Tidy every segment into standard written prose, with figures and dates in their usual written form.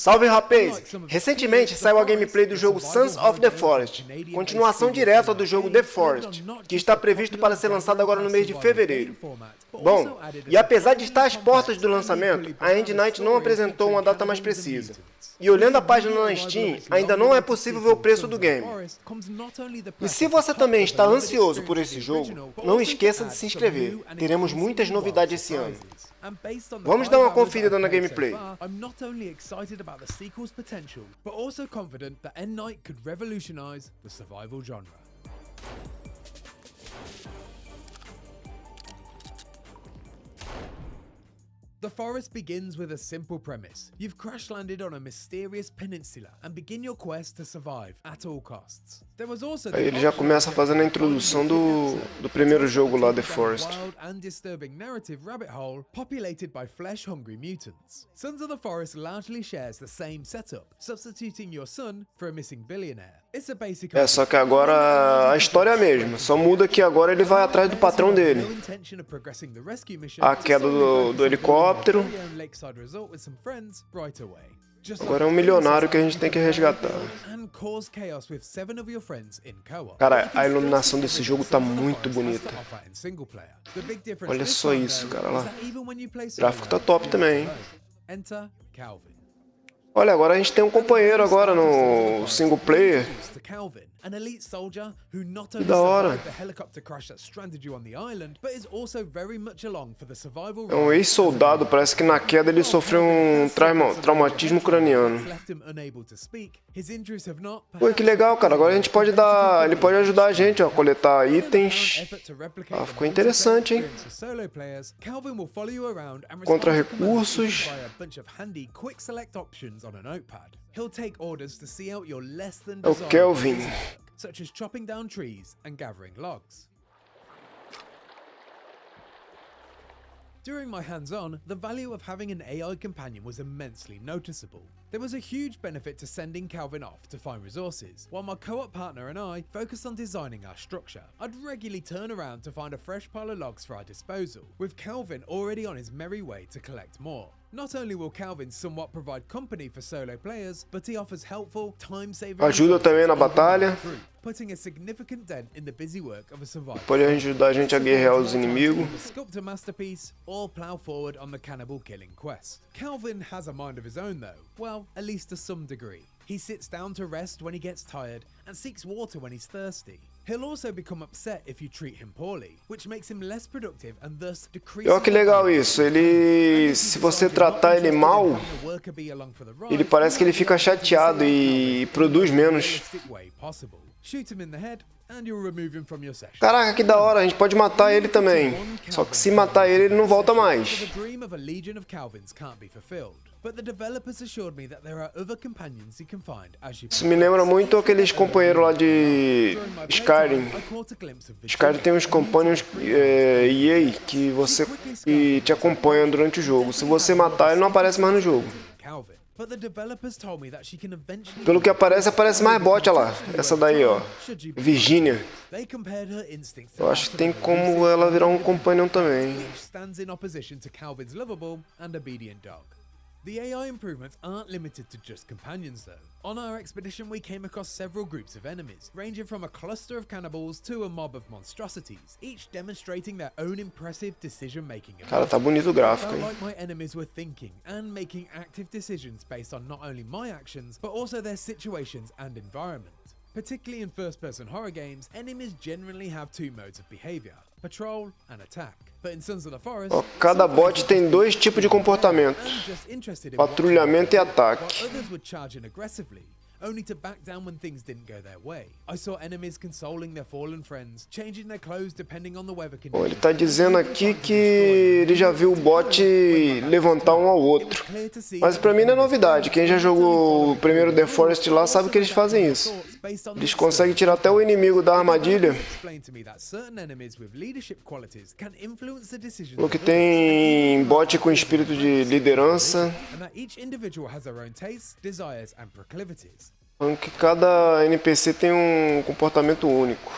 Salve rapaz! Recentemente saiu a gameplay do jogo Sons of the Forest, continuação direta do jogo The Forest, que está previsto para ser lançado agora no mês de fevereiro. Bom, e apesar de estar às portas do lançamento, a endnight não apresentou uma data mais precisa. E olhando a página na Steam, ainda não é possível ver o preço do game. E se você também está ansioso por esse jogo, não esqueça de se inscrever, teremos muitas novidades esse ano. Vamos dar uma conferida na gameplay. I'm not only excited about the sequel's potential, but also confident that endnight could revolutionize the survival genre. The Forest begins with a simple premise. You've crash-landed on a mysterious peninsula and begin your quest to survive at all costs. There was also Aí ele já começa fazendo a introdução do primeiro jogo lá, The Forest. Wild and disturbing narrative rabbit hole populated by flesh-hungry mutants. Sons of the Forest largely shares the same setup, substituting your son for a missing billionaire. It's a basic Só que agora a história é a mesma, só muda que agora ele vai atrás do patrão dele. A queda do helicóptero. Agora é um milionário que a gente tem que resgatar. Cara, a iluminação desse jogo tá muito bonita. Olha só isso, cara, lá. O gráfico tá top também, hein? Olha, agora a gente tem um companheiro agora no single player. Que da hora. É um ex-soldado, parece que na queda ele sofreu um traumatismo craniano. Pô, que legal, cara. Agora a gente pode dar... Ele pode ajudar a gente a coletar itens. Ah, ficou interessante, hein? Contra recursos. É o Kelvin. Such as chopping down trees and gathering logs. During my hands-on, the value of having an AI companion was immensely noticeable. There was a huge benefit to sending Calvin off to find resources, while my co-op partner and I focused on designing our structure. I'd regularly turn around to find a fresh pile of logs for our disposal, with Calvin already on his merry way to collect more. Not only will Calvin somewhat provide company for solo players, but he offers helpful, time-saving ajuda também na batalha. Putting a significant dent in the busy work of a survivor. Pode ajudar a gente a guerrear os inimigos. Sculpt a masterpiece or plow forward on the cannibal killing quest. Calvin has a mind of his own though. Well, at least to some degree. He sits down to rest when he gets tired and seeks water when he's thirsty. He'll also become upset if you treat him poorly, which makes him less productive and thus decreases. Olha que legal isso. Ele, se você tratar ele mal, ele parece que ele fica chateado e produz menos. Caraca, que da hora, a gente pode matar ele também. Só que se matar ele, ele não volta mais. Isso me lembra muito aqueles companheiros lá de Skyrim. Skyrim tem uns companions EA que te acompanham durante o jogo. Se você matar, ele não aparece mais no jogo. Pelo que aparece mais bot, olha lá. Essa daí, ó. Virginia. Eu acho que tem como ela virar um companion também. The AI improvements aren't limited to just companions though. On our expedition we came across several groups of enemies, ranging from a cluster of cannibals to a mob of monstrosities, each demonstrating their own impressive decision-making. Cara, tá bonito o gráfico, hein? Like my enemies were thinking and making active decisions based on not only my actions, but also their situations and environment. Particularly in first-person horror games, enemies generally have two modes of behavior, patrol and attack. But in Sons of the Forest, cada bot tem dois tipos de comportamento: patrulhamento e ataque. Others would charge in aggressively, only to back down when things didn't go their way. I saw enemies consoling their fallen friends, changing their clothes depending on the weather conditions. Ele tá dizendo aqui que ele já viu o bot levantar um ao outro. Mas pra mim não é novidade. Quem já jogou o primeiro The Forest lá sabe que eles fazem isso. Eles conseguem tirar até o inimigo da armadilha. O que tem bot com espírito de liderança. Falando que cada NPC tem um comportamento único.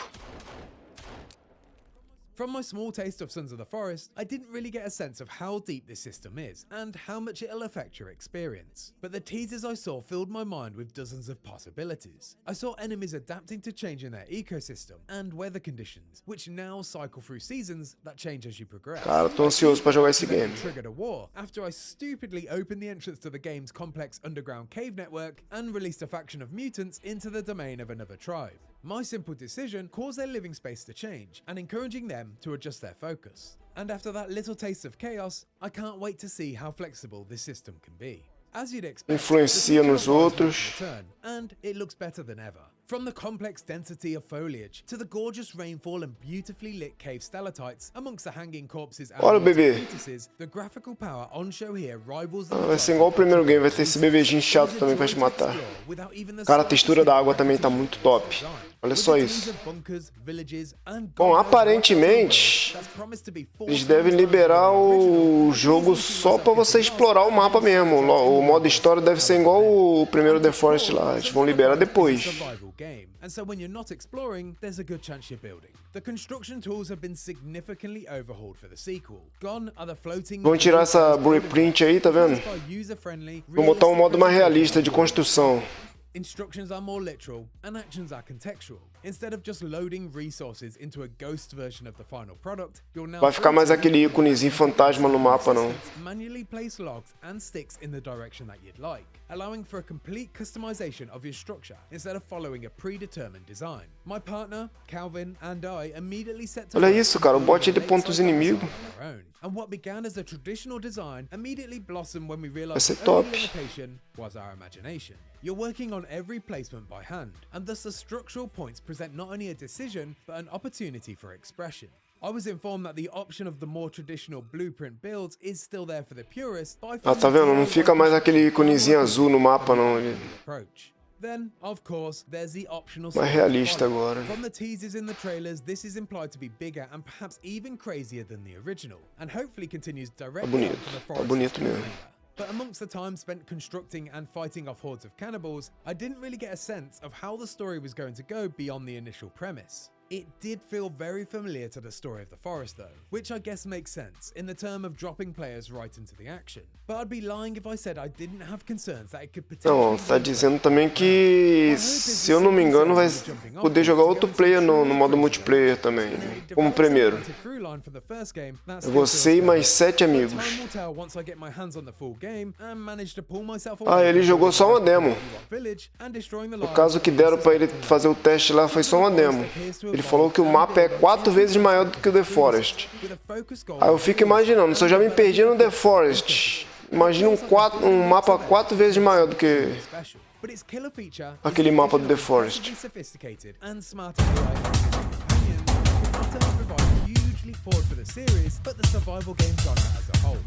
From my small taste of Sons of the Forest, I didn't really get a sense of how deep this system is and how much it'll affect your experience. But the teasers I saw filled my mind with dozens of possibilities. I saw enemies adapting to changing their ecosystem and weather conditions, which now cycle through seasons that change as you progress. Cara, tô ansioso pra jogar esse game. Triggered a war after I stupidly opened the entrance to the game's complex underground cave network and released a faction of mutants into the domain of another tribe. My simple decision caused their living space to change and encouraging them to adjust their focus. And after that little taste of chaos, I can't wait to see how flexible this system can be. As you'd expect, Influencia nos outros. And it looks better than ever. From the complex density of foliage to the gorgeous rainfall and beautifully lit cave stalactites amongst the hanging corpses and Olha o bebê. the graphical power on show here rivals the Vai ser igual o primeiro game, vai ter esse bebezinho chato também pra te matar. Cara, a textura da água também tá muito top. Olha só isso. Bom, aparentemente, eles devem liberar o jogo só pra você explorar o mapa mesmo. O modo história deve ser igual o primeiro The Forest lá, eles vão liberar depois. And so when you're not exploring, there's a good chance you're building. The construction tools have been significantly overhauled for the sequel. Gone are the floating... Vão tirar essa blueprint aí, tá vendo? Vou botar um modo mais realista de construção. Instructions are more literal and actions are contextual. Instead of just loading resources into a ghost version of the final product, you'll now Vai ficar mais aquele íconezinho fantasma no mapa, não. manually place logs and sticks in the direction that you'd like, allowing for a complete customization of your structure instead of following a predetermined design. My partner, Calvin, and I immediately set to Olha isso, cara, o bot de pontos inimigos. And what began as a traditional design immediately blossomed when we Vai realized ser the top. only limitation was our imagination. You're working on every placement by hand, and thus the structural points present not only a decision, but an opportunity for expression. I was informed that the option of the more traditional blueprint builds is still there for the purist. Ah, tá vendo? Não fica mais aquele íconezinho azul no mapa, não. Ele Then, of course, there's the optional mais realista agora. From the teasers in the trailers, this is implied to be bigger and perhaps even crazier than the original, and hopefully continues directly on to the forest. Tá bonito mesmo. But amongst the time spent constructing and fighting off hordes of cannibals, I didn't really get a sense of how the story was going to go beyond the initial premise. It did feel very familiar to the story of the forest though, which I guess makes sense in the term of dropping players right into the action. But I'd be lying if I said I didn't have concerns that it could potentially... Não, tá dizendo também que, se eu não me engano, vai poder jogar outro player no modo multiplayer também, como o primeiro. Você e mais 7 amigos. Ah, ele jogou só uma demo. No caso que deram pra ele fazer o teste lá foi só uma demo. Ele falou que o mapa é 4 vezes maior do que o The Forest. Aí eu fico imaginando, se eu já me perdi no The Forest, imagina um mapa 4 vezes maior do que aquele mapa do The Forest. Forward for the series, but the survival game genre as a whole.